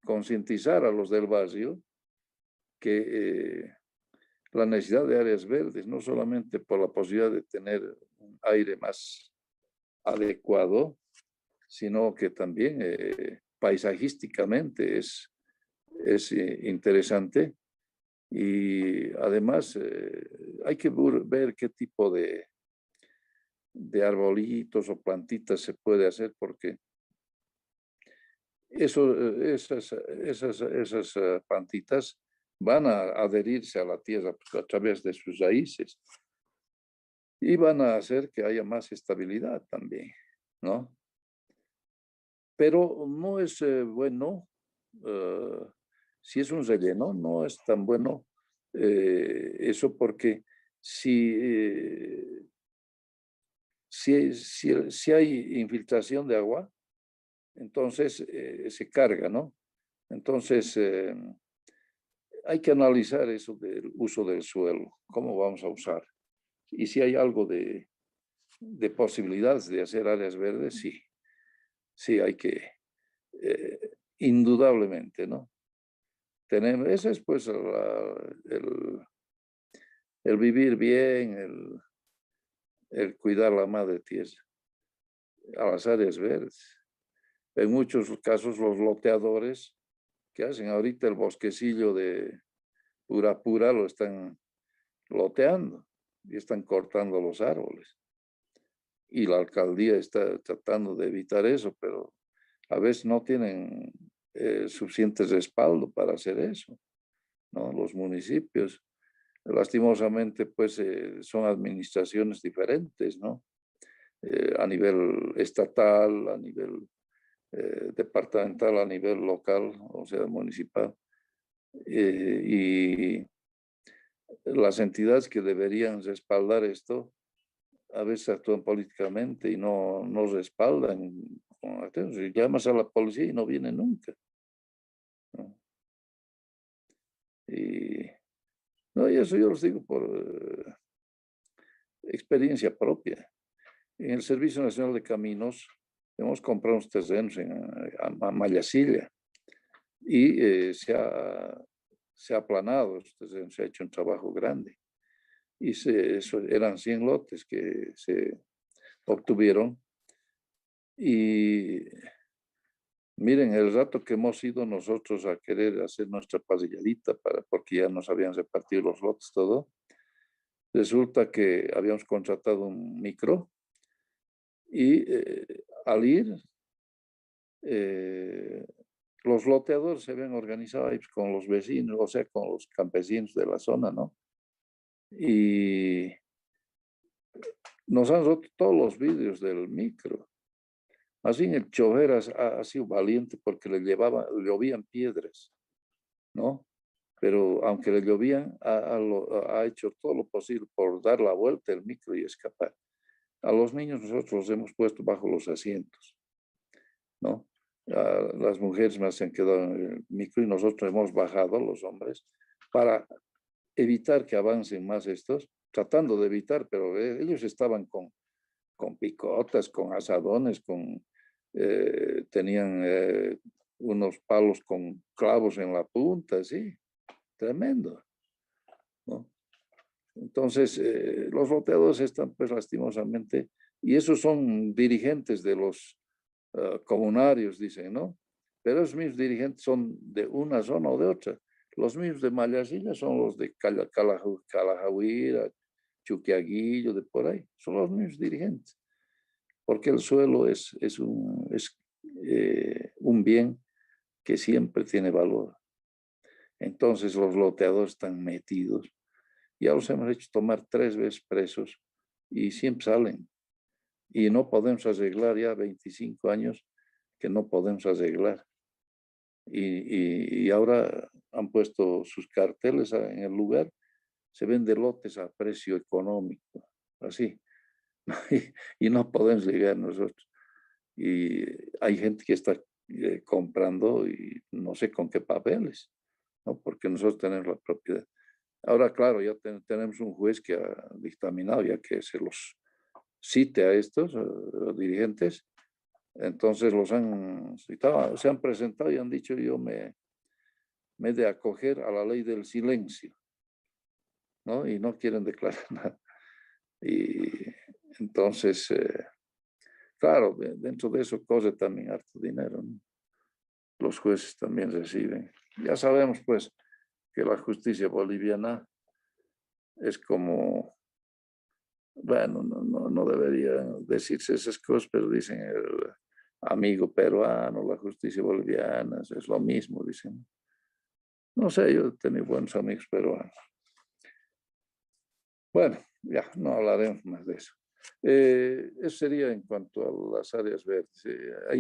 concientizar a los del barrio que la necesidad de áreas verdes, no solamente por la posibilidad de tener un aire más adecuado, sino que también paisajísticamente es interesante y además hay que ver qué tipo de arbolitos o plantitas se puede hacer porque esas plantitas van a adherirse a la tierra pues, a través de sus raíces y van a hacer que haya más estabilidad también, ¿no? Pero no es bueno, eh, si es un relleno, no es tan bueno eso porque si, si hay infiltración de agua, entonces se carga, ¿no? Entonces hay que analizar eso del uso del suelo, cómo vamos a usar. Y si hay algo de posibilidades de hacer áreas verdes, sí, sí hay que, eh, indudablemente, ¿no? Ese es pues el vivir bien, el cuidar la madre tierra, a las áreas verdes. En muchos casos los loteadores que hacen ahorita el bosquecillo de Pura lo están loteando y están cortando los árboles. Y la alcaldía está tratando de evitar eso, pero a veces no tienen suficiente respaldo para hacer eso, ¿no? Los municipios, lastimosamente, pues son administraciones diferentes, ¿no? A nivel estatal, a nivel departamental, a nivel local, o sea, municipal. Y las entidades que deberían respaldar esto a veces actúan políticamente y no respaldan. Si llamas a la policía y no viene nunca, ¿no? Y, no, y eso yo los digo por experiencia propia. En el Servicio Nacional de Caminos hemos comprado unos terrenos en Mayasilla y se ha aplanado, se ha hecho un trabajo grande. Y eran 100 lotes que se obtuvieron. Y miren, el rato que hemos ido nosotros a querer hacer nuestra parrilladita, porque ya nos habían repartido los lotes, todo, resulta que habíamos contratado un micro y al ir, los loteadores se habían organizado ahí, pues, con los vecinos, o sea, con los campesinos de la zona, ¿no? Y nos han roto todos los vidrios del micro. Así el chofer ha sido valiente porque llovían piedras, ¿no? Pero aunque le llovían, ha hecho todo lo posible por dar la vuelta el micro y escapar. A los niños nosotros los hemos puesto bajo los asientos, ¿no? Las mujeres más se han quedado en el micro y nosotros hemos bajado, los hombres, para evitar que avancen más estos, tratando de evitar, pero ellos estaban con picotas, con asadones, tenían unos palos con clavos en la punta, sí, tremendo, ¿no? Entonces, los loteadores están, pues, lastimosamente, y esos son dirigentes de los comunarios, dicen, ¿no? Pero esos mismos dirigentes son de una zona o de otra. Los mismos de Mallasilla son los de Calajahuira, Chuquiaguillo, de por ahí. Son los mismos dirigentes. Porque el suelo es un bien que siempre tiene valor. Entonces los loteadores están metidos. Ya los hemos hecho tomar 3 veces presos y siempre salen. Y no podemos arreglar ya 25 años que no podemos arreglar. Y ahora han puesto sus carteles en el lugar, se venden lotes a precio económico, así. Y no podemos llegar nosotros. Y hay gente que está comprando y no sé con qué papeles, ¿no? Porque nosotros tenemos la propiedad. Ahora, claro, ya tenemos un juez que ha dictaminado, ya que se los cite a estos dirigentes, entonces los han citado, se han presentado y han dicho: yo me he de acoger a la ley del silencio, ¿no? Y no quieren declarar nada. Y entonces, claro, dentro de eso corre también harto dinero, ¿no? Los jueces también reciben. Ya sabemos, pues, que la justicia boliviana es como, bueno, no debería decirse esas cosas, pero dicen el amigo peruano, la justicia boliviana, es lo mismo, dicen. No sé, yo he tenido buenos amigos peruanos. Bueno, ya, no hablaremos más de eso. Eso sería en cuanto a las áreas verdes.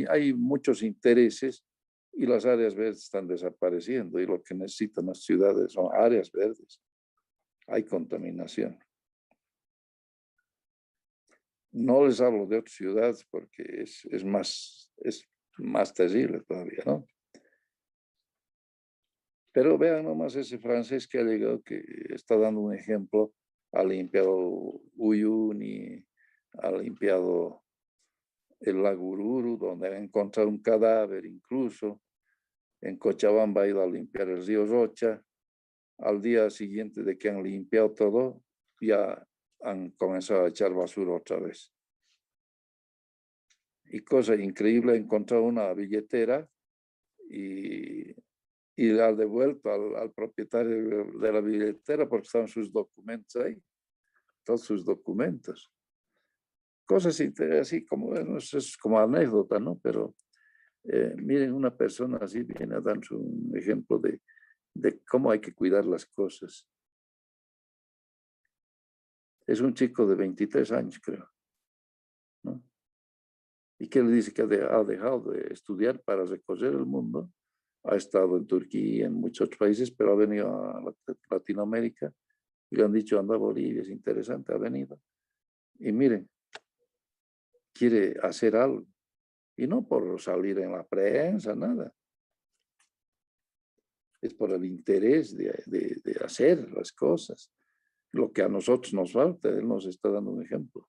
Hay muchos intereses y las áreas verdes están desapareciendo y lo que necesitan las ciudades son áreas verdes. Hay contaminación. No les hablo de otras ciudades porque es más terrible todavía, ¿no? Pero vean nomás ese francés que ha llegado, que está dando un ejemplo, ha limpiado Uyuni, ha limpiado el lago Ururu, donde ha encontrado un cadáver incluso. En Cochabamba ha ido a limpiar el río Rocha. Al día siguiente de que han limpiado todo, ya han comenzado a echar basura otra vez. Y cosa increíble, ha encontrado una billetera y la ha devuelto al propietario de la billetera porque están sus documentos ahí, todos sus documentos. Cosas así como, bueno, eso es como anécdota, ¿no? Pero miren, una persona así viene a darnos un ejemplo de cómo hay que cuidar las cosas. Es un chico de 23 años, creo, ¿no? ¿Y qué le dice? Que ha dejado de estudiar para recorrer el mundo. Ha estado en Turquía, en muchos otros países, pero ha venido a Latinoamérica y le han dicho: anda a Bolivia, es interesante, ha venido. Y miren, quiere hacer algo. Y no por salir en la prensa, nada. Es por el interés de hacer las cosas. Lo que a nosotros nos falta, él nos está dando un ejemplo.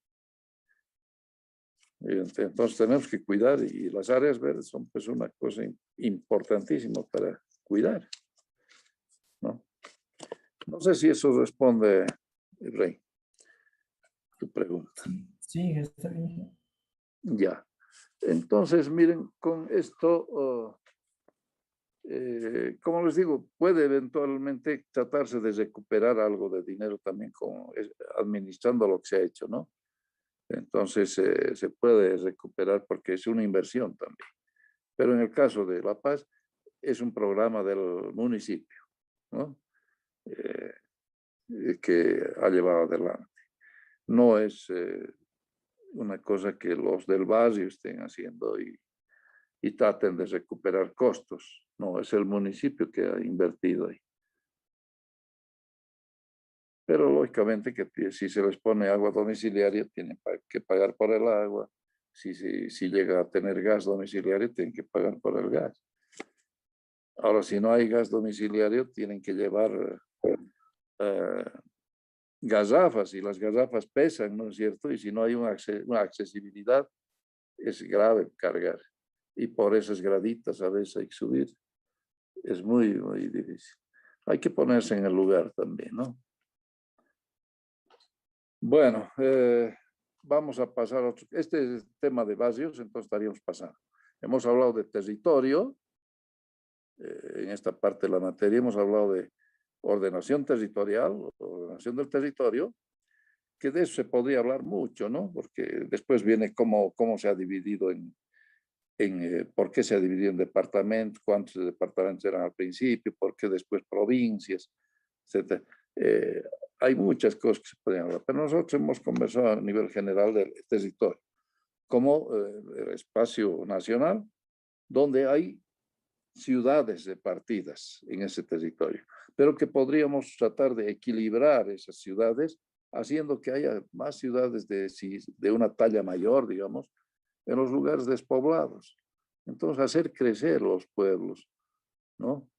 Entonces tenemos que cuidar y las áreas verdes son, pues, una cosa importantísima para cuidar, ¿no? No sé si eso responde, Rey, tu pregunta. Sí, está bien. Ya. Entonces, miren, con esto, como les digo, puede eventualmente tratarse de recuperar algo de dinero también administrando lo que se ha hecho, ¿no? Entonces, se puede recuperar porque es una inversión también. Pero en el caso de La Paz, es un programa del municipio, ¿no? Que ha llevado adelante. No es una cosa que los del barrio estén haciendo y traten de recuperar costos. No, es el municipio que ha invertido ahí. Pero lógicamente que si se les pone agua domiciliaria, tienen que pagar por el agua. Si llega a tener gas domiciliario, tienen que pagar por el gas. Ahora, si no hay gas domiciliario, tienen que llevar garrafas y las garrafas pesan, ¿no es cierto? Y si no hay una accesibilidad, es grave cargar. Y por esas graditas a veces hay que subir. Es muy, muy difícil. Hay que ponerse en el lugar también, ¿no? Bueno, vamos a pasar a otro. Este es el tema de barrios, entonces estaríamos pasando. Hemos hablado de territorio, en esta parte de la materia hemos hablado de ordenación territorial, ordenación del territorio, que de eso se podría hablar mucho, ¿no? Porque después viene cómo se ha dividido por qué se ha dividido en departamentos, cuántos departamentos eran al principio, por qué después provincias, etc. Hay muchas cosas que se podrían hablar, pero nosotros hemos conversado a nivel general del territorio, como el espacio nacional, donde hay ciudades repartidas en ese territorio, pero que podríamos tratar de equilibrar esas ciudades, haciendo que haya más ciudades de una talla mayor, digamos, en los lugares despoblados. Entonces, hacer crecer los pueblos, ¿no?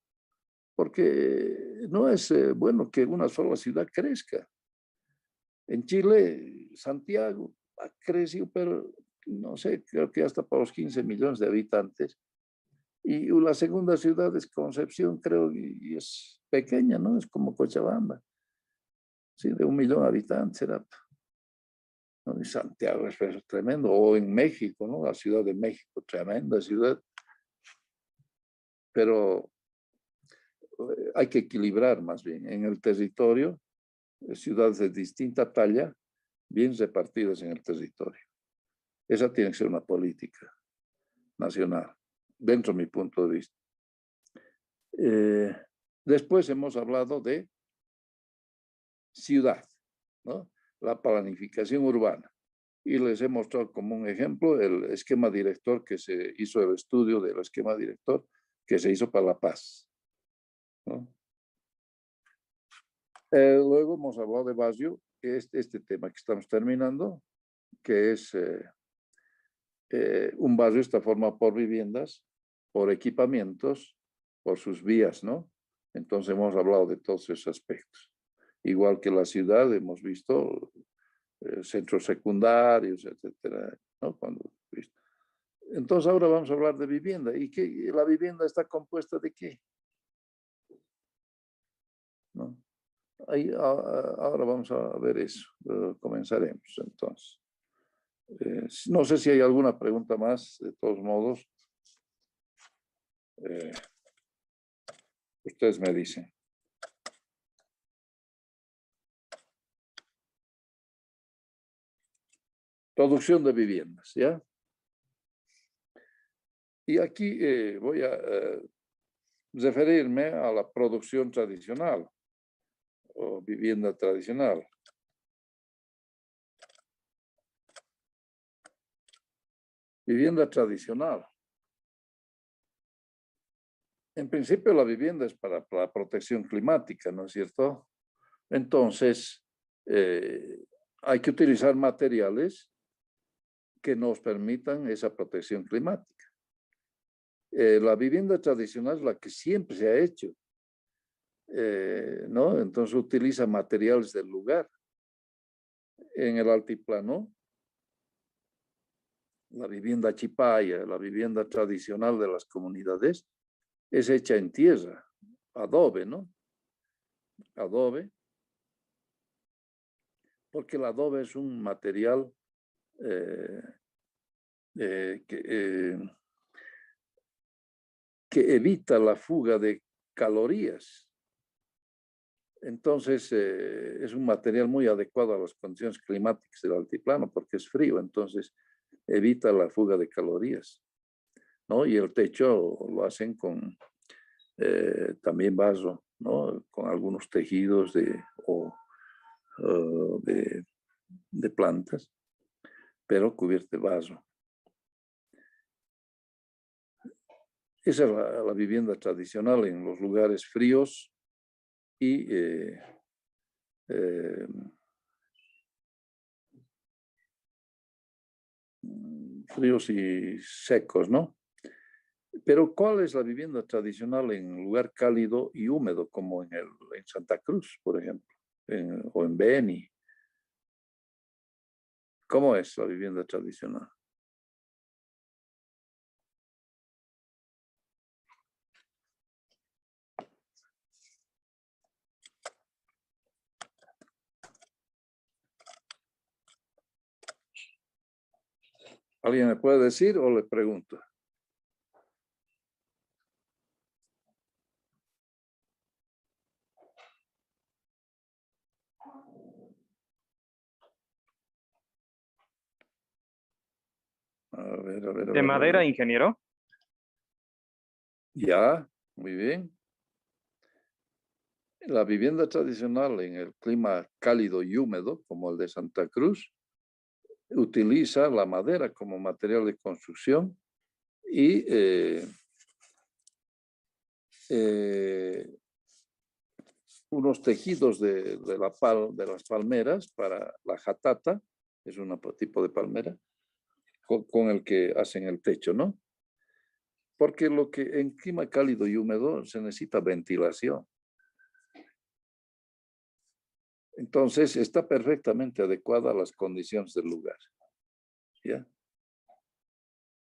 Porque no es bueno que una sola ciudad crezca. En Chile, Santiago ha crecido, pero no sé, creo que hasta para los 15 millones de habitantes. Y la segunda ciudad es Concepción, creo, y es pequeña, ¿no? Es como Cochabamba. Sí, de 1 millón de habitantes era. ¿No? Y Santiago es tremendo. O en México, ¿no? La Ciudad de México, tremenda ciudad. Pero hay que equilibrar más bien en el territorio, ciudades de distinta talla, bien repartidas en el territorio. Esa tiene que ser una política nacional, dentro de mi punto de vista. Después hemos hablado de ciudad, ¿no? La planificación urbana. Y les he mostrado como un ejemplo el esquema director que se hizo, el estudio del esquema director que se hizo para La Paz, ¿no? Luego hemos hablado de barrio, que es este tema que estamos terminando, que es un barrio está formado por viviendas, por equipamientos, por sus vías, ¿no? Entonces hemos hablado de todos esos aspectos. Igual que la ciudad, hemos visto centros secundarios, etcétera, ¿no? Entonces ahora vamos a hablar de vivienda. ¿Y qué? ¿La vivienda está compuesta de qué? ¿No? Ahora vamos a ver eso. Comenzaremos entonces. No sé si hay alguna pregunta más, de todos modos. Ustedes me dicen. Producción de viviendas, ¿ya? Y aquí voy a referirme a la producción tradicional o vivienda tradicional. Vivienda tradicional. En principio la vivienda es para la protección climática, ¿no es cierto? Entonces, hay que utilizar materiales que nos permitan esa protección climática. La vivienda tradicional es la que siempre se ha hecho, ¿no? Entonces utiliza materiales del lugar. En el altiplano, la vivienda chipaya, la vivienda tradicional de las comunidades, es hecha en tierra, adobe, ¿no? Adobe, porque el adobe es un material que evita la fuga de calorías. Entonces, es un material muy adecuado a las condiciones climáticas del altiplano porque es frío, entonces evita la fuga de calorías, ¿no? Y el techo lo hacen con también vaso, ¿no? Con algunos tejidos de plantas, pero cubierto de vaso. Esa es la vivienda tradicional en los lugares fríos y fríos y secos, ¿no? Pero ¿cuál es la vivienda tradicional en un lugar cálido y húmedo, como en Santa Cruz, por ejemplo, o en Beni? ¿Cómo es la vivienda tradicional? ¿Alguien me puede decir o le pregunto? A ver, a ver, a ¿De ver, a madera, ver. ingeniero? Ya, muy bien. La vivienda tradicional en el clima cálido y húmedo, como el de Santa Cruz, utiliza la madera como material de construcción y unos tejidos de las palmeras para la jatata, es un tipo de palmera, con el que hacen el techo, ¿no? Porque lo que en clima cálido y húmedo se necesita ventilación. Entonces, está perfectamente adecuada a las condiciones del lugar. ¿Ya?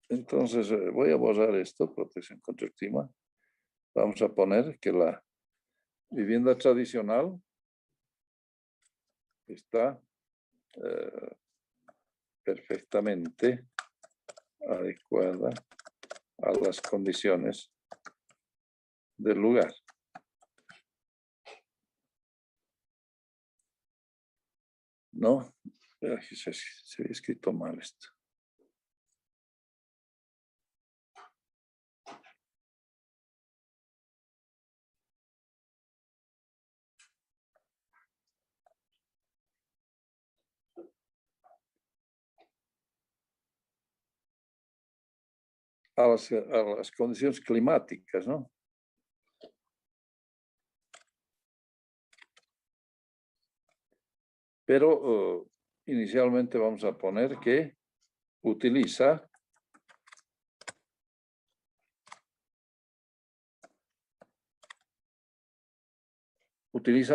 Entonces, voy a borrar esto, protección contra el clima. Vamos a poner que la vivienda tradicional está perfectamente adecuada a las condiciones del lugar. ¿No? Se había escrito mal esto. A las condiciones climáticas, ¿no? Pero inicialmente vamos a poner que utiliza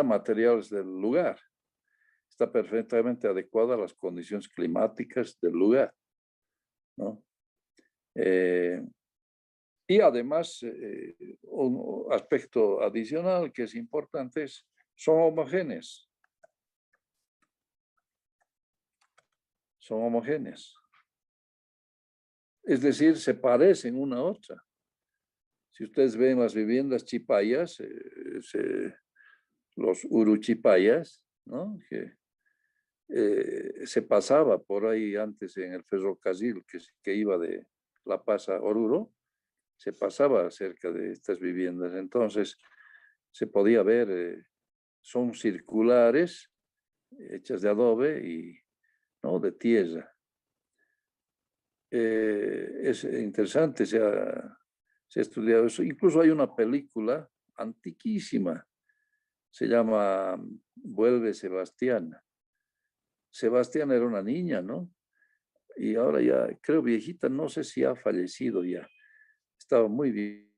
materiales del lugar. Está perfectamente adecuada a las condiciones climáticas del lugar, ¿no? Y además, un aspecto adicional que es importante es, son homogéneas. Son homogéneas. Es decir, se parecen una a otra. Si ustedes ven las viviendas chipayas, los uruchipayas, ¿no? Que se pasaba por ahí antes en el ferrocarril que iba de La Paz a Oruro, se pasaba cerca de estas viviendas. Entonces, se podía ver, son circulares, hechas de adobe y ¿no? De tierra. Es interesante, se ha estudiado eso. Incluso hay una película antiquísima, se llama Vuelve Sebastián. Sebastián era una niña, ¿no? Y ahora ya, creo viejita, no sé si ha fallecido ya. Estaba muy bien.